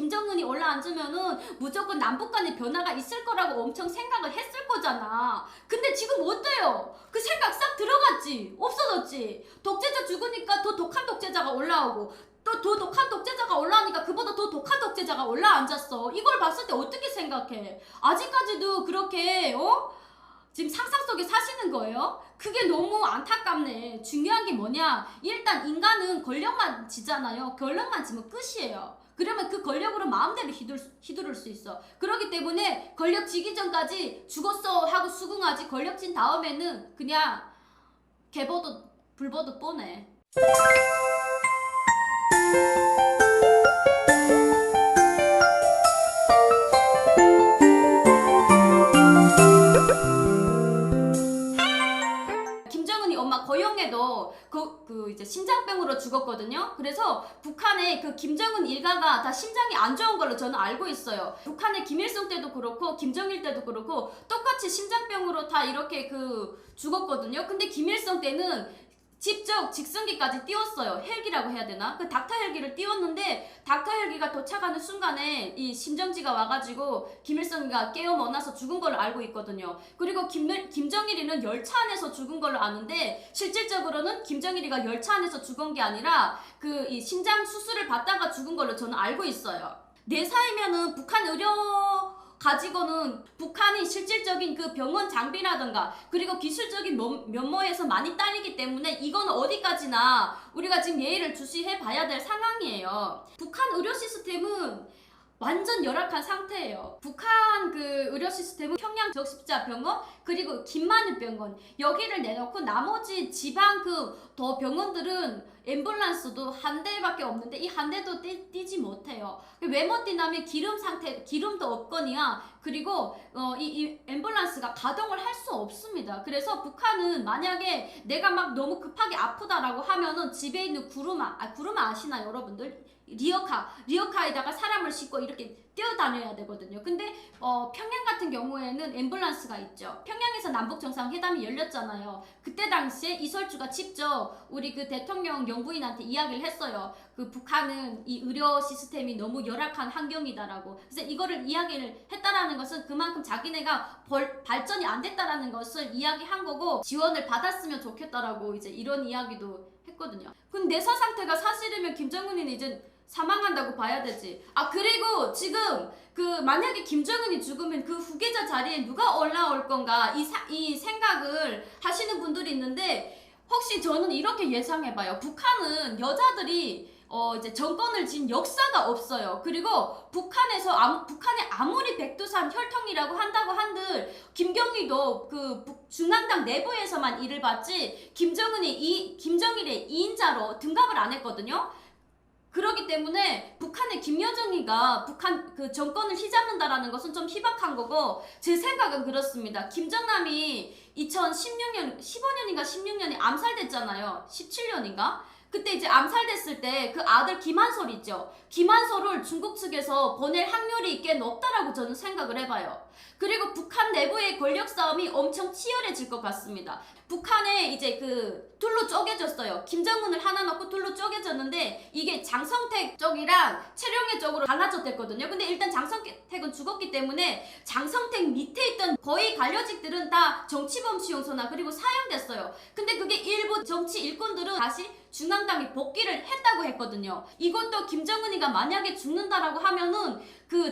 김정은이 올라앉으면은 무조건 남북 간의 변화가 있을 거라고 엄청 생각을 했을 거잖아. 근데 지금 어때요? 그 생각 싹 들어갔지? 없어졌지? 독재자 죽으니까 더 독한 독재자가 올라오고 또 더 독한 독재자가 올라오니까 그보다 더 독한 독재자가 올라앉았어. 이걸 봤을 때 어떻게 생각해? 아직까지도 그렇게 지금 상상 속에 사시는 거예요? 그게 너무 안타깝네. 중요한 게 뭐냐? 일단 인간은 권력만 지잖아요. 권력만 지면 끝이에요. 그러면 그 권력으로 마음대로 휘두를 수 있어. 그렇기 때문에 권력 지기 전까지 죽었어 하고 수긍하지, 권력 진 다음에는 그냥 개보도 불보도 뻔해. 김정은이 엄마 고영애도 이제 심장병으로 죽었거든요. 그래서 북한의 그 김정은 일가가 다 심장이 안 좋은 걸로 저는 알고 있어요. 북한의 김일성 때도 그렇고 김정일 때도 그렇고 똑같이 심장병으로 다 이렇게 죽었거든요. 근데 김일성 때는 직접 직승기까지 띄웠어요. 헬기라고 해야 되나? 그 닥터 헬기를 띄웠는데 닥터 헬기가 도착하는 순간에 이 심정지가 와가지고 김일성이가 깨어머나서 죽은 걸로 알고 있거든요. 그리고 김정일이는 열차 안에서 죽은 걸로 아는데 실질적으로는 김정일이가 열차 안에서 죽은 게 아니라 이 심장 수술을 받다가 죽은 걸로 저는 알고 있어요. 내사이면은 북한 의료 가지고는 북한이 실질적인 그 병원 장비라던가 그리고 기술적인 면모에서 많이 딸리기 때문에 이거는 어디까지나 우리가 지금 예의를 주시해 봐야 될 상황이에요. 북한 의료 시스템은 완전 열악한 상태예요. 북한 의료 시스템은 평양 적십자병원 그리고 김만일병원 여기를 내놓고 나머지 지방 더 병원들은 앰뷸런스도 한 대밖에 없는데 이 한 대도 뛰지 못해요. 왜 못 뛰냐면 기름도 없거니와 그리고 이 앰뷸런스가 가동을 할 수 없습니다. 그래서 북한은 만약에 내가 막 너무 급하게 아프다라고 하면은 집에 있는 구루마 아시나요 여러분들? 리어카에다가 사람을 싣고 이렇게 뛰어다녀야 되거든요. 근데 평양 같은 경우에는 앰뷸런스가 있죠. 평양에서 남북정상회담이 열렸잖아요. 그때 당시에 이설주가 직접 우리 대통령 영부인한테 이야기를 했어요. 북한은 이 의료 시스템이 너무 열악한 환경이다라고. 그래서 이거를 이야기를 했다라는 것은 그만큼 자기네가 발전이 안 됐다라는 것을 이야기한 거고 지원을 받았으면 좋겠다라고 이제 이런 이야기도 했거든요. 근데 내사 상태가 사실이면 김정은이는 이제 사망한다고 봐야 되지. 그리고 지금 만약에 김정은이 죽으면 그 후계자 자리에 누가 올라올 건가 이 생각을 하시는 분들이 있는데 혹시 저는 이렇게 예상해봐요. 북한은 여자들이 이제 정권을 진 역사가 없어요. 그리고 북한에 아무리 백두산 혈통이라고 한다고 한들 김경희도 중앙당 내부에서만 일을 봤지 김정일의 2인자로 등갑을 안 했거든요. 그렇기 때문에 북한의 김여정이가 북한 정권을 휘잡는다라는 것은 좀 희박한 거고 제 생각은 그렇습니다. 김정남이 2016년, 15년인가 16년에 암살됐잖아요. 17년인가? 그때 이제 암살됐을 때 그 아들 김한솔 있죠. 김한솔을 중국 측에서 보낼 확률이 꽤 높다라고 저는 생각을 해봐요. 그리고 북한 내부의 권력 싸움이 엄청 치열해질 것 같습니다. 북한에 이제 둘로 쪼개졌어요. 김정은을 하나 넣고 둘로 쪼개졌는데 이게 장성택 쪽이랑 최룡해 쪽으로 갈라졌댔거든요. 근데 일단 장성택은 죽었기 때문에 장성택 밑에 있던 거의 관료직들은 다 정치범 수용소나 그리고 사형됐어요. 근데 그게 일부 정치 일꾼들은 다시 중앙당에 복귀를 했다고 했거든요. 이것도 김정은이가 만약에 죽는다라고 하면은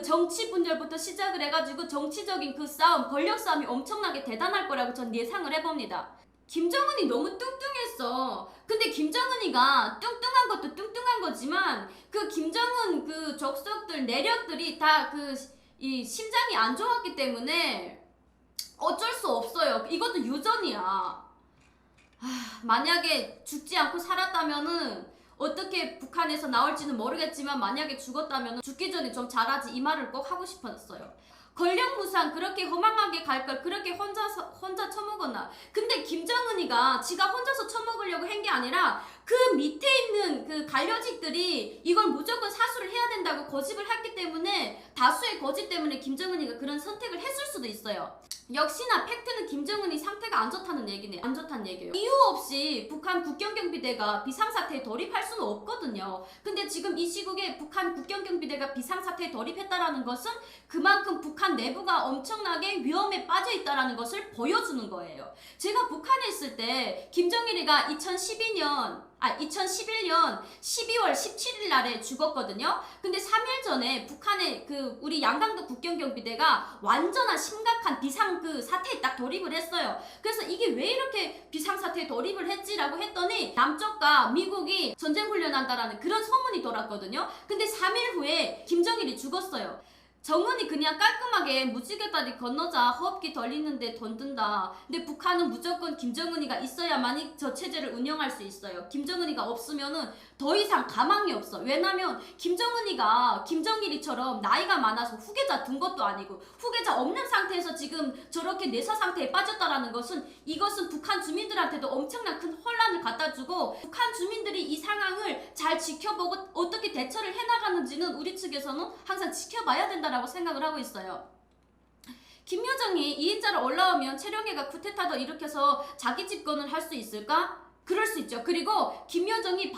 정치 분열부터 시작을 해가지고 정치적인 싸움, 권력 싸움이 엄청나게 대단할 거라고 전 예상을 해봅니다. 김정은이 너무 뚱뚱했어. 근데 김정은이가 뚱뚱한 것도 뚱뚱한 거지만 김정은 적석들 내력들이 다 이 심장이 안 좋았기 때문에 어쩔 수 없어요. 이것도 유전이야. 만약에 죽지 않고 살았다면은 어떻게 북한에서 나올지는 모르겠지만 만약에 죽었다면 죽기 전에 좀 잘하지 이 말을 꼭 하고 싶었어요. 권력무상 그렇게 허망하게 갈 걸 그렇게 혼자 처먹었나. 근데 김정은이가 지가 혼자서 처먹으려고 한 게 아니라 밑에 있는 관료직들이 이걸 무조건 사수를 해야 된다고 고집을 했기 때문에 다수의 고집 때문에 김정은이가 그런 선택을 했을 수도 있어요. 역시나 팩트는 김정은이 상태가 안 좋다는 얘기네. 안 좋다는 얘기예요. 이유 없이 북한 국경경비대가 비상사태에 돌입할 수는 없거든요. 근데 지금 이 시국에 북한 국경경비대가 비상사태에 돌입했다라는 것은 그만큼 북한 내부가 엄청나게 위험에 빠져 있다라는 것을 보여주는 거예요. 제가 북한에 있을 때 김정일이가 2011년 12월 17일 날에 죽었거든요. 근데 3일 전에 북한의 우리 양강도 국경경비대가 완전한 심각한 비상 사태에 딱 돌입을 했어요. 그래서 이게 왜 이렇게 비상사태에 돌입을 했지라고 했더니 남쪽과 미국이 전쟁훈련한다라는 그런 소문이 돌았거든요. 근데 3일 후에 김정일이 죽었어요. 정은이 그냥 깔끔하게 무지개다리 건너자 허업기 덜리는데 돈 든다. 근데 북한은 무조건 김정은이가 있어야만이 저 체제를 운영할 수 있어요. 김정은이가 없으면은 더 이상 가망이 없어. 왜냐면 김정은이가 김정일이처럼 나이가 많아서 후계자 둔 것도 아니고 후계자 없는 상태에서 지금 저렇게 내사 상태에 빠졌다라는 것은 이것은 북한 주민들한테도 엄청난 큰 혼란을 갖다 주고 북한 주민들이 이 상황을 잘 지켜보고 어떻게 대처를 해나가는지는 우리 측에서는 항상 지켜봐야 된다라고 생각을 하고 있어요. 김여정이 2인자로 올라오면 최룡해가 쿠데타도 일으켜서 자기 집권을 할 수 있을까? 그럴 수 있죠. 그리고 김여정이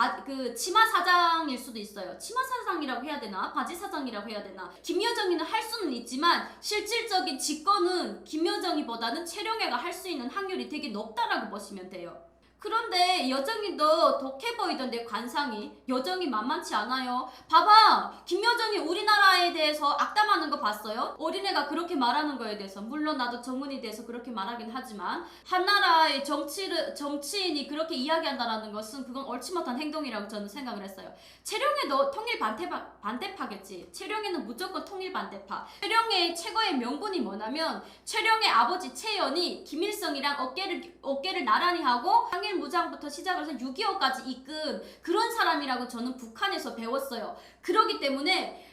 치마 사장일 수도 있어요. 치마 사장이라고 해야 되나? 바지 사장이라고 해야 되나? 김여정이는 할 수는 있지만 실질적인 집권은 김여정이보다는 최룡해가 할 수 있는 확률이 되게 높다라고 보시면 돼요. 그런데 여정이도 독해 보이던데 관상이 여정이 만만치 않아요. 봐봐, 김여정이 우리나라에 대해서 악담하는 거 봤어요? 어린애가 그렇게 말하는 거에 대해서 물론 나도 정은에 대해서 그렇게 말하긴 하지만 한나라의 정치인이 그렇게 이야기한다라는 것은 그건 옳지 못한 행동이라고 저는 생각을 했어요. 최룡해도 통일 반대파겠지. 최룡해는 무조건 통일 반대파. 최룡해의 최고의 명분이 뭐냐면 최룡해 아버지 최연이 김일성이랑 어깨를 나란히 하고 무장부터 시작을 해서 6.25까지 이끈 그런 사람이라고 저는 북한에서 배웠어요. 그렇기 때문에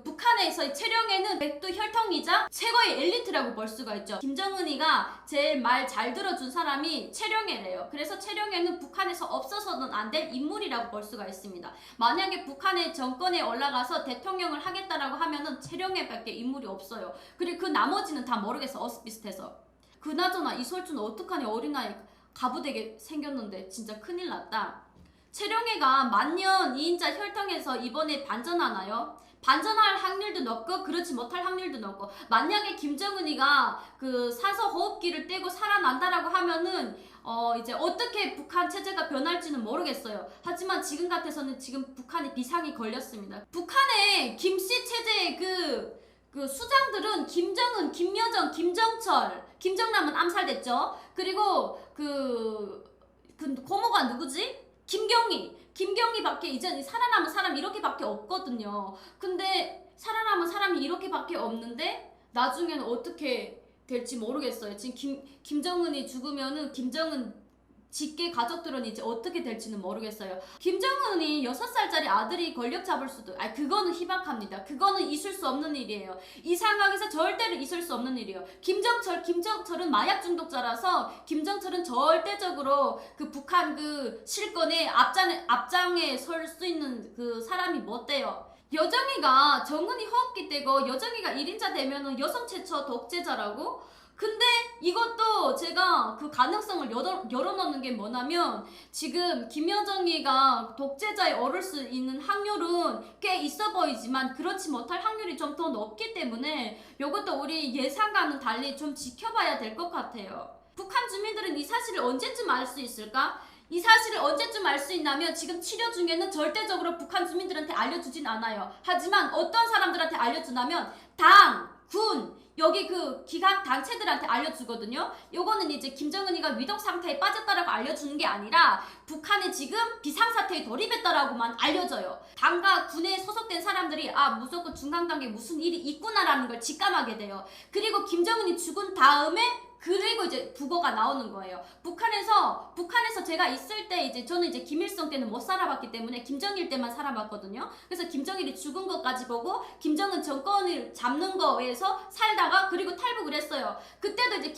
북한에서의 최룡해는 백두 혈통이자 최고의 엘리트라고 볼 수가 있죠. 김정은이가 제일 말 잘 들어준 사람이 최룡해래요. 그래서 최룡해는 북한에서 없어서는 안 될 인물이라고 볼 수가 있습니다. 만약에 북한의 정권에 올라가서 대통령을 하겠다라고 하면은 최룡해밖에 인물이 없어요. 그리고 그 나머지는 다 모르겠어. 어스비슷해서. 그나저나 이설주는 어떡하니 어린아이 가부되게 생겼는데 진짜 큰일 났다. 최룡해가 만년 2인자 혈통에서 이번에 반전하나요? 반전할 확률도 높고 그렇지 못할 확률도 높고 만약에 김정은이가 사서 호흡기를 떼고 살아난다라고 하면은 이제 어떻게 북한 체제가 변할지는 모르겠어요. 하지만 지금 같아서는 지금 북한이 비상이 걸렸습니다. 북한의 김씨 체제의 수장들은 김정은, 김여정, 김정철, 김정남은 암살됐죠. 그리고 고모가 누구지? 김경희밖에 이제 살아남은 사람이 이렇게밖에 없거든요. 근데 살아남은 사람이 이렇게밖에 없는데 나중에는 어떻게 될지 모르겠어요. 지금 김정은이 죽으면은 김정은 직계 가족들은 이제 어떻게 될지는 모르겠어요. 김정은이 6살짜리 아들이 권력 잡을 수도 그거는 희박합니다. 그거는 있을 수 없는 일이에요. 이 상황에서 절대로 있을 수 없는 일이에요. 김정철은 마약 중독자라서 김정철은 절대적으로 북한 실권의 앞장에 설 수 있는 사람이 못 돼요. 여정이가 정은이 호흡기 떼고 여정이가 1인자 되면은 여성 최초 독재자라고? 근데 이것도 제가 가능성을 열어놓는 게 뭐냐면 지금 김여정이가 독재자에 오를 수 있는 확률은 꽤 있어 보이지만 그렇지 못할 확률이 좀 더 높기 때문에 이것도 우리 예상과는 달리 좀 지켜봐야 될 것 같아요. 북한 주민들은 이 사실을 언제쯤 알 수 있을까? 이 사실을 언제쯤 알 수 있냐면 지금 치료 중에는 절대적으로 북한 주민들한테 알려주진 않아요. 하지만 어떤 사람들한테 알려주냐면 당, 군, 여기 기각 단체들한테 알려주거든요. 요거는 이제 김정은이가 위독 상태에 빠졌다라고 알려주는 게 아니라 북한이 지금 비상사태에 돌입했다라고만 알려줘요. 당과 군에 소속된 사람들이 무조건 중간단계에 무슨 일이 있구나라는 걸 직감하게 돼요. 그리고 김정은이 죽은 다음에 그리고 이제 부고가 나오는 거예요. 북한에서 제가 있을 때 저는 김일성 때는 못 살아봤기 때문에 김정일 때만 살아봤거든요. 그래서 김정일이 죽은 것까지 보고 김정은 정권을 잡는 거에서 살다가 그리고 탈북을 했어요. 그때도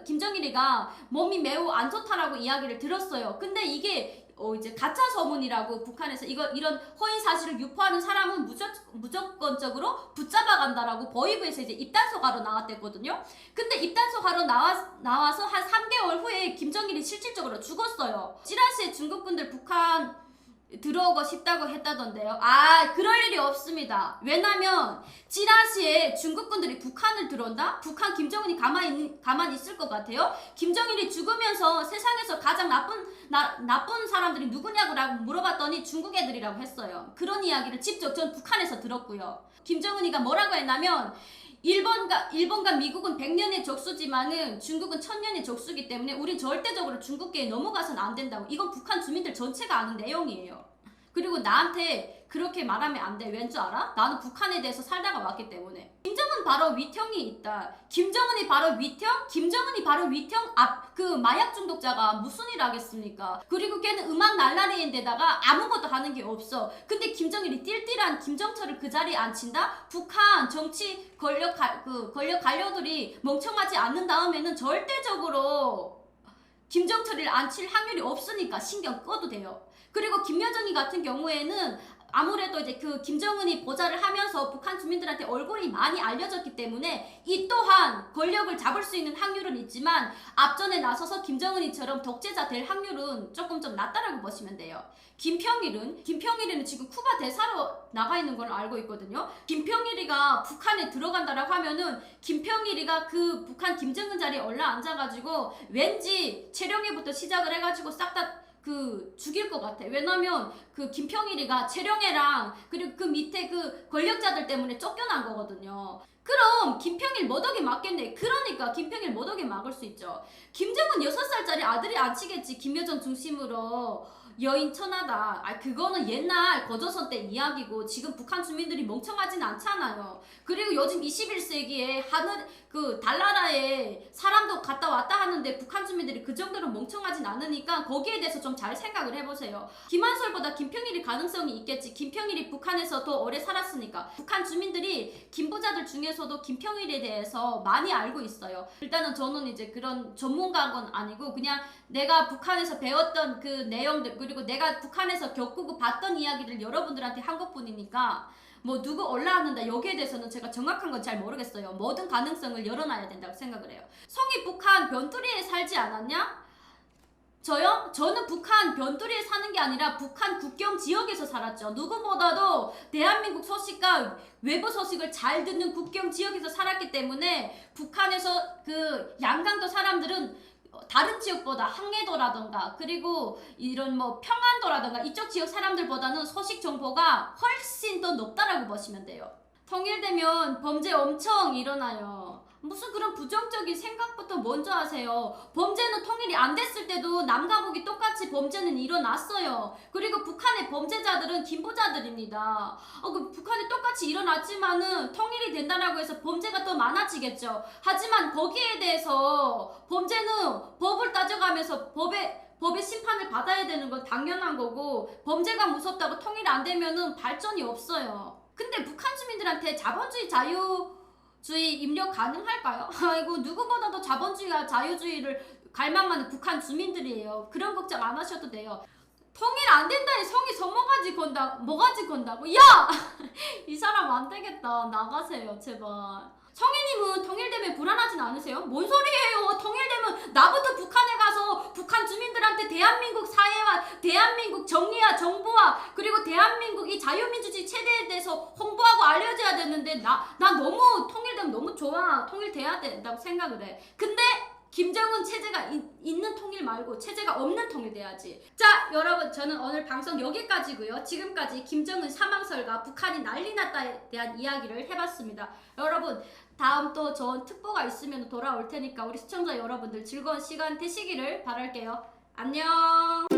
김정일이가 몸이 매우 안 좋다라고 이야기를 들었어요. 근데 이게 이제 가짜 소문이라고 북한에서 이런 허위 사실을 유포하는 사람은 무조건적으로 붙잡아 간다라고 보이부에서 이제 입단속하러 나왔댔거든요. 근데 입단속하러 나와서 한 3개월 후에 김정일이 실질적으로 죽었어요. 찌라시에 중국군들 북한 들어오고 싶다고 했다던데요. 그럴 일이 없습니다. 왜냐면 찌라시에 중국군들이 북한을 들어온다? 북한 김정은이 가만히 있을 것 같아요? 김정일이 죽으면서 세상에서 가장 나쁜 사람들이 누구냐고 물어봤더니 중국 애들이라고 했어요. 그런 이야기를 직접 전 북한에서 들었고요. 김정은이가 뭐라고 했냐면 일본과 미국은 100년의 적수지만은 중국은 1000년의 적수기 때문에 우린 절대적으로 중국계에 넘어가서는 안 된다고. 이건 북한 주민들 전체가 아는 내용이에요. 그리고 나한테 그렇게 말하면 안 돼. 왠 줄 알아? 나는 북한에 대해서 살다가 왔기 때문에. 김정은 바로 위태형이 있다. 김정은이 바로 위태형? 김정은이 바로 위태형? 그 마약 중독자가 무슨 일 하겠습니까? 그리고 걔는 음악 날라리인데다가 아무것도 하는 게 없어. 근데 김정일이 띨띨한 김정철을 그 자리에 앉힌다? 북한 정치 권력 관료들이 멍청하지 않는 다음에는 절대적으로 김정철을 앉힐 확률이 없으니까 신경 꺼도 돼요. 그리고 김여정이 같은 경우에는 아무래도 이제 그 김정은이 보좌를 하면서 북한 주민들한테 얼굴이 많이 알려졌기 때문에 이 또한 권력을 잡을 수 있는 확률은 있지만 앞전에 나서서 김정은이처럼 독재자 될 확률은 조금 좀 낮다라고 보시면 돼요. 김평일이는 지금 쿠바 대사로 나가 있는 걸로 알고 있거든요. 김평일이가 북한에 들어간다라고 하면은 김평일이가 그 북한 김정은 자리에 올라앉아가지고 왠지 최령해부터 시작을 해가지고 싹 다 죽일 것 같아. 왜냐면 그 김평일이가 최령해랑 그리고 그 밑에 그 권력자들 때문에 쫓겨난 거거든요. 그럼 김평일 뭐덕이 맞겠네. 그러니까 김평일 뭐덕이 막을 수 있죠. 김정은 6살짜리 아들이 안 치겠지. 김여정 중심으로 여인 천하다. 그거는 옛날 거조선 때 이야기고 지금 북한 주민들이 멍청하진 않잖아요. 그리고 요즘 21세기에 달나라에 사람도 갔다 왔다 하는데 북한 주민들이 그 정도로 멍청하진 않으니까 거기에 대해서 좀 잘 생각을 해보세요. 김한솔보다 김평일이 가능성이 있겠지. 김평일이 북한에서 더 오래 살았으니까. 북한 주민들이 김부자들 중에서도 김평일에 대해서 많이 알고 있어요. 일단은 저는 이제 그런 전문가건 아니고 그냥 내가 북한에서 배웠던 그 내용들 그리고 내가 북한에서 겪고 봤던 이야기를 여러분들한테 한 것뿐이니까 뭐 누구 올라왔는다 여기에 대해서는 제가 정확한 건 잘 모르겠어요. 모든 가능성을 열어놔야 된다고 생각을 해요. 성이 북한 변두리에 살지 않았냐? 저요? 저는 북한 변두리에 사는 게 아니라 북한 국경 지역에서 살았죠. 누구보다도 대한민국 소식과 외부 소식을 잘 듣는 국경 지역에서 살았기 때문에 북한에서 그 양강도 사람들은 다른 지역보다 항해도라던가 그리고 이런 뭐 평안도라던가 이쪽 지역 사람들보다는 소식 정보가 훨씬 더 높다라고 보시면 돼요. 통일되면 범죄 엄청 일어나요. 무슨 그런 부정적인 생각부터 먼저 하세요. 범죄는 통일이 안 됐을 때도 남과 북이 똑같이 범죄는 일어났어요. 그리고 북한의 범죄자들은 김부자들입니다. 북한이 똑같이 일어났지만은 통일이 된다라고 해서 범죄가 더 많아지겠죠. 하지만 거기에 대해서 범죄는 법을 따져가면서 법의 심판을 받아야 되는 건 당연한 거고 범죄가 무섭다고 통일이 안 되면은 발전이 없어요. 근데 북한 주민들한테 자본주의 자유주의 입력 가능할까요? 누구보다도 자본주의와 자유주의를 갈망하는 북한 주민들이에요. 그런 걱정 안 하셔도 돼요. 통일 안 된다니 성이 뭐가지 건다고? 야! 이 사람 안 되겠다. 나가세요 제발. 성희님은 통일되면 불안하진 않으세요? 뭔 소리예요? 통일되면 나부터 북한에 가서 북한 주민들한테 대한민국 사회와 대한민국 정의와 정부와 그리고 대한민국 이 자유민주주의 체제에 대해서 홍보하고 알려줘야 되는데 나 너무 통일되면 너무 좋아. 통일돼야 된다고 생각을 해. 근데 김정은 체제가 있는 통일 말고 체제가 없는 통일 돼야지. 자 여러분 저는 오늘 방송 여기까지고요. 지금까지 김정은 사망설과 북한이 난리 났다에 대한 이야기를 해봤습니다. 여러분 다음 또 좋은 특보가 있으면 돌아올 테니까 우리 시청자 여러분들 즐거운 시간 되시기를 바랄게요. 안녕.